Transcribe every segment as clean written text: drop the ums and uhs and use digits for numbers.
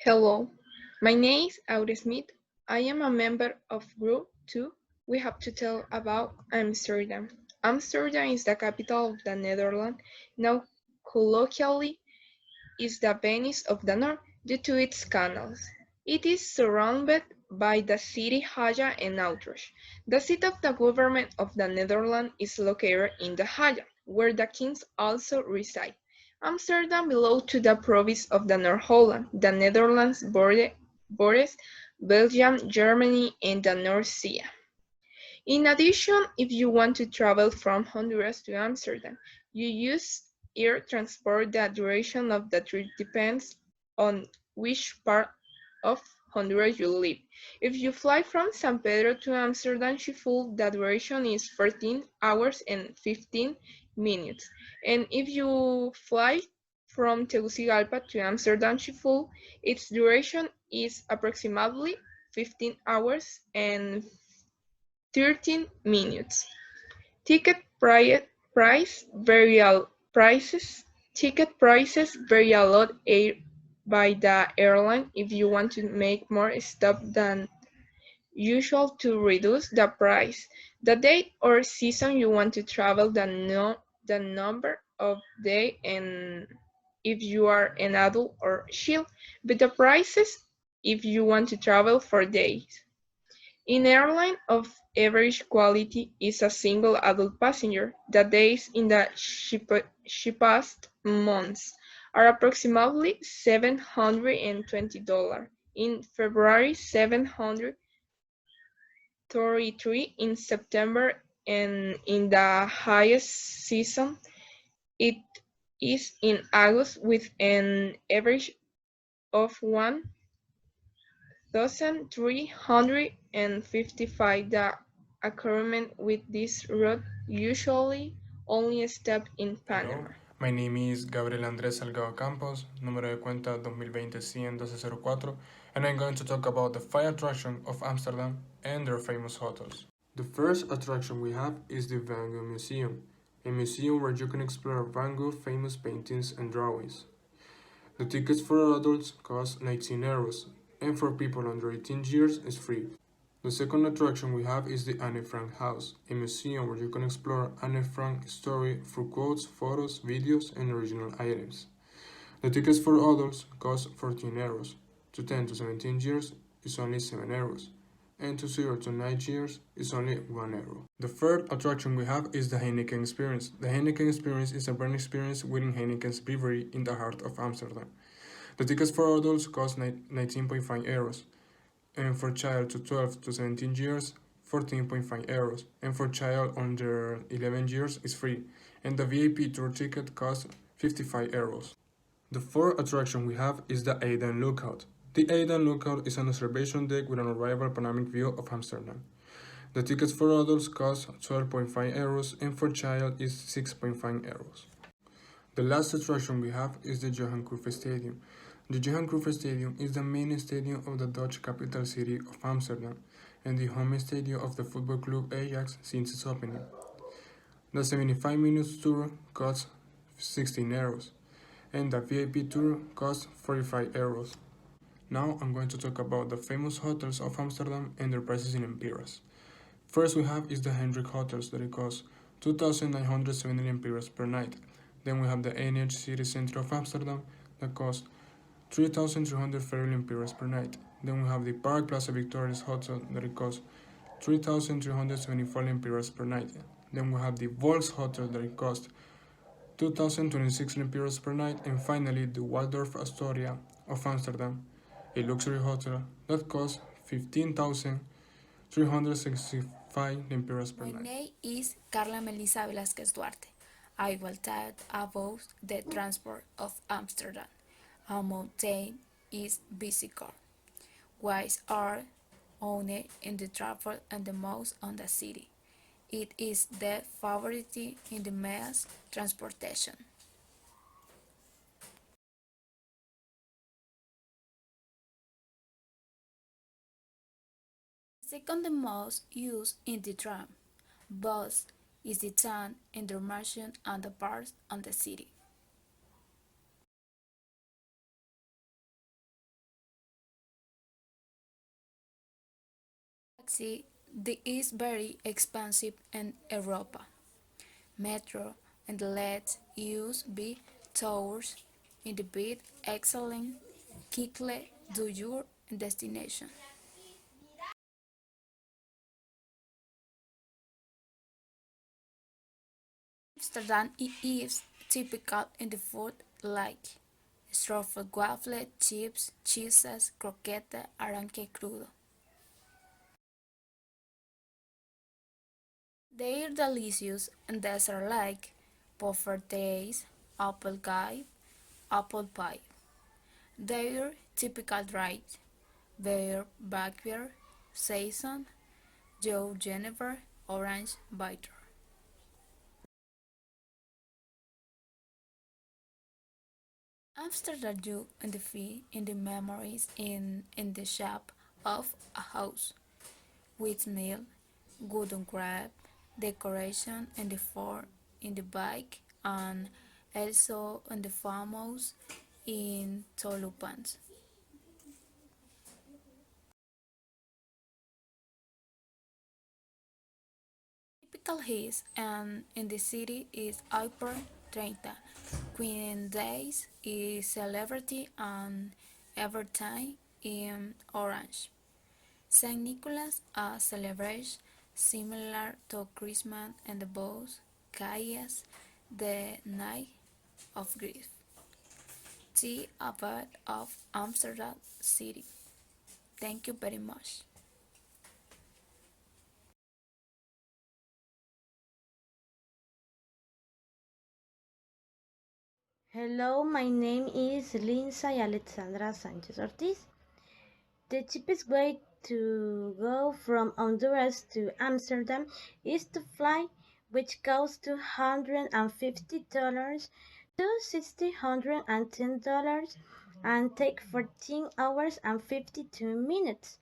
Hello, my name is Aure Smith. I am a member of Group 2. We have to tell about Amsterdam. Amsterdam is the capital of the Netherlands, now colloquially is the Venice of the North due to its canals. It is surrounded by the city Haga and Utrecht. The seat of the government of the Netherlands is located in the Haga, where the kings also reside. Amsterdam belongs to the province of the North Holland. The Netherlands borders Belgium, Germany, and the North Sea. In addition, if you want to travel from Honduras to Amsterdam, you use air transport. The duration of the trip depends on which part of Honduras you live. If you fly from San Pedro to Amsterdam Schiphol, the duration is 14 hours and 15 minutes. And if you fly from Tegucigalpa to Amsterdam Schiphol, its duration is approximately 15 hours and 13 minutes. Ticket price vary a prices Ticket prices vary a lot by the airline. If you want to make more stops than usual to reduce the price, the date or season you want to travel, the number of day, and if you are an adult or child, but the prices if you want to travel for days. In airline of average quality is a single adult passenger. The days in the cheapest months are approximately $720. In February, $733 in September, and in the highest season it is in August with an average of 1,355. The agreement with this route usually only stop in Hello, Panama. my name is Gabriel Andrés Salgado Campos, número de cuenta 2020-100-1204, and I'm going to talk about the 5 attractions of Amsterdam and their famous hotels. The first attraction we have is the Van Gogh Museum, a museum where you can explore Van Gogh famous paintings and drawings. The tickets for adults cost 19 euros, and for people under 18 years is free. The second attraction we have is the Anne Frank House, a museum where you can explore Anne Frank's story through quotes, photos, videos, and original items. The tickets for adults cost 14 euros. To 10 to 17 years is only 7 euros, and to 0 to 9 years is only 1 euro. The third attraction we have is the Heineken Experience. The Heineken Experience is a brand experience within Heineken's brewery in the heart of Amsterdam. The tickets for adults cost 19.5 euros, and for child to 12 to 17 years 14.5 euros, and for child under 11 years is free, and the VIP tour ticket costs 55 euros. The fourth attraction we have is the Eden Lookout. The Eden Lookout is an observation deck with an arrival panoramic view of Amsterdam. The tickets for adults cost 12.5 euros, and for child is 6.5 euros. The last attraction we have is the Johan Cruyff Stadium. The Johan Cruyff Stadium is the main stadium of the Dutch capital city of Amsterdam and the home stadium of the football club Ajax since its opening. The 75 minutes tour costs 16 euros and the VIP tour costs 45 euros. Now I'm going to talk about the famous hotels of Amsterdam and their prices in empiras. First we have is the Hendrik Hotels that it costs 2,970 empiras per night. Then we have the NH City Center of Amsterdam that costs 3,330 lempiras per night. Then we have the Park Plaza Victoria's Hotel that it costs 3,374 lempiras per night. Then we have the Volks Hotel that it costs 2,026 lempiras per night. And finally, the Waldorf Astoria of Amsterdam, a luxury hotel that costs 15,365 lempiras per My night. name is Carla Melissa Velázquez Duarte. I will talk about the transport of Amsterdam. A mountain is bicycle. Wise are owned in the transport and the most on the city. It is the favorite in the mass transportation. Second the most used in the tram. Bus is the town in the margin and the parts on the city. taxi is very expensive in Europe. Metro and let use be tours in the bit excellent quickly to your destination. Amsterdam is typical in the food like stroopwafel, chips, cheeses, croquete, arenque crudo. They are delicious and dessert like poffertjes, apple pie. Their typical rice, their backyard, saison, Joe Jennifer, orange bitter. Amsterdam you in the fee in the memories in the shop of a house with meal, wooden crab, decoration in the fort in the bike and also in the farmhouse in Tolupans. Typical his and in the city is April 30. Queen Days is celebrity and everything in orange. Saint Nicholas a celebration similar to Christmas and the both calles the night of grief. The Abbot of Amsterdam City. Thank you very much. Hello, my name is Lindsay Alexandra Sanchez Ortiz. The cheapest way to go from Honduras to Amsterdam is to fly, which costs $250 to $610 and take 14 hours and 52 minutes.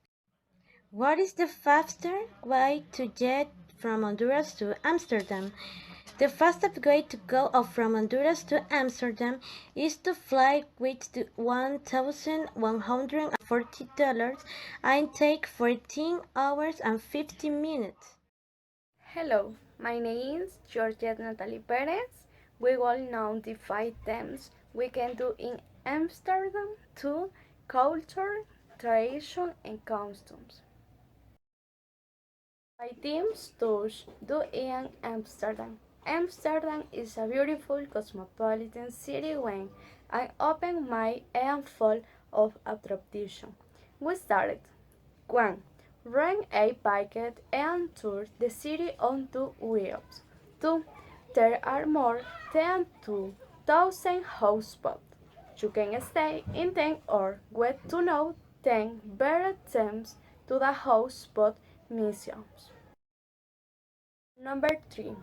What is the faster way to get from Honduras to Amsterdam? The fastest way to go from Honduras to Amsterdam is to fly with $1,140 and take 14 hours and 50 minutes. Hello, my name is Georgette Natalie Perez. We will know the 5 things we can do in Amsterdam to culture, tradition, and customs. 5 things to do in Amsterdam. Amsterdam is a beautiful cosmopolitan city with an open mind and full of attraction. We started 1. Rent a bike and tour the city on 2 wheels. 2. There are more than 2,000 houseboats. You can stay in them or get to know 10 better themes to the houseboat museums. Number 3.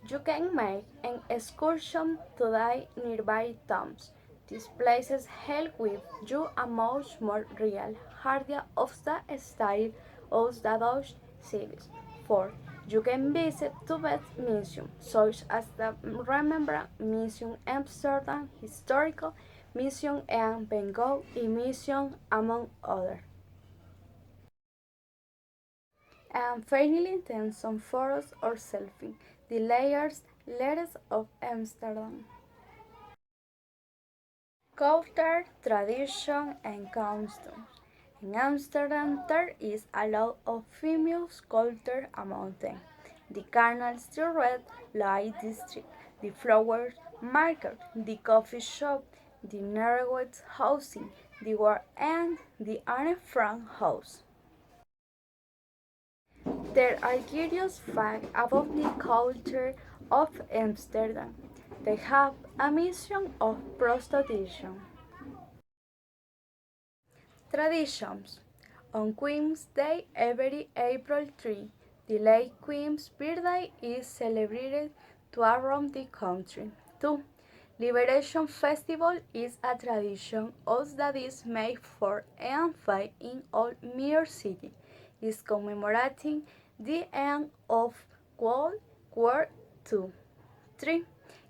You can make an excursion to the nearby towns. These places help with you a much more real idea of the style of the Dutch cities. 4. You can visit two best museums, such as the Remembrance Museum Amsterdam, Historical Museum and Van Gogh Museum, among others. And finally, then some photos or selfie. The layers, letters of Amsterdam. Culture, tradition, and customs. In Amsterdam, there is a lot of famous culture among them. The canals, the red light district, the flowers market, the coffee shop, the neighborhood housing, the war and the Anne Frank house. There are curious facts about the culture of Amsterdam. They have a museum of prostitution. Traditions. On Queen's Day, every April 3, the late Queen's birthday is celebrated to around the country. 2. Liberation Festival is a tradition of that is May 4 and 5 in all New York City. Is commemorating the end of World War II. 3.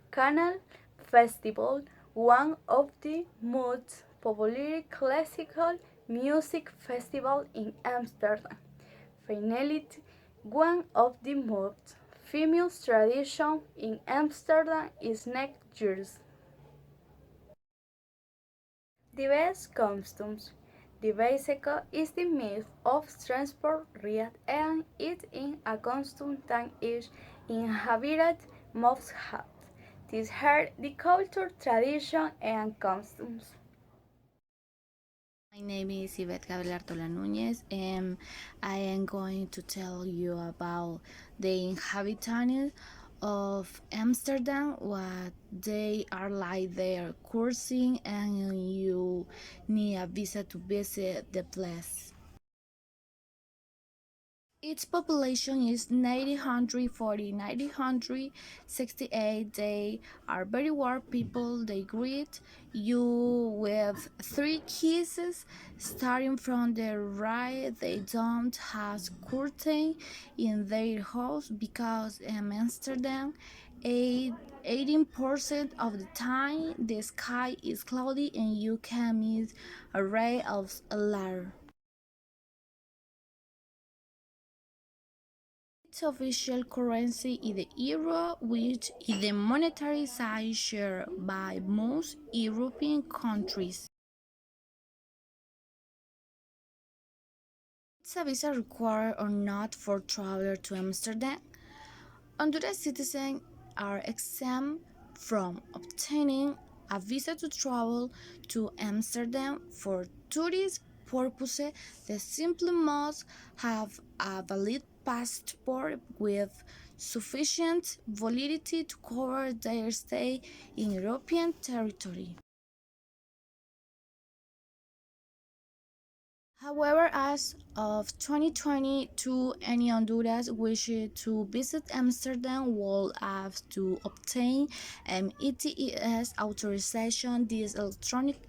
Canal Festival, one of the most popular classical music festivals in Amsterdam. Finally, one of the most famous traditions in Amsterdam is neck jersey. The best costumes. The bicycle is the means of transport read and it in a costume that each inhabitant must have. These are the culture, tradition, and customs. My name is Yvette Gabriel Artola Núñez, and I am going to tell you about the inhabitants of Amsterdam, what they are like there coursing, and you need a visa to visit the place. Its population is 968. They are very warm people. They greet you with three kisses. Starting from the right, they don't have curtain in their house because in Amsterdam, 18% of the time the sky is cloudy and you can miss a ray of light. Its official currency is the euro, which is the monetary size shared by most European countries. Is a visa required or not for travelers to Amsterdam? Honduran citizens are exempt from obtaining a visa to travel to Amsterdam for tourist purposes. They simply must have a valid passport with sufficient validity to cover their stay in European territory. However, as of 2022, any Honduras wishing to visit Amsterdam will have to obtain an ETES authorization. This electronic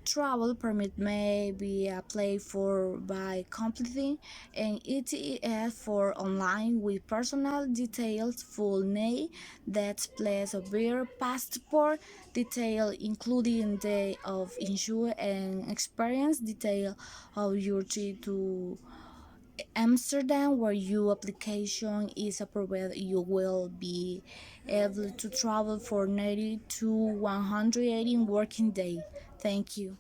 travel permit may be applied for by completing an ETES for online with personal details, full name, date, place of birth, passport detail, including the of insurance and experience detail of your trip to Amsterdam, where your application is approved. You will be able to travel for 90 to 180 working days. Thank you.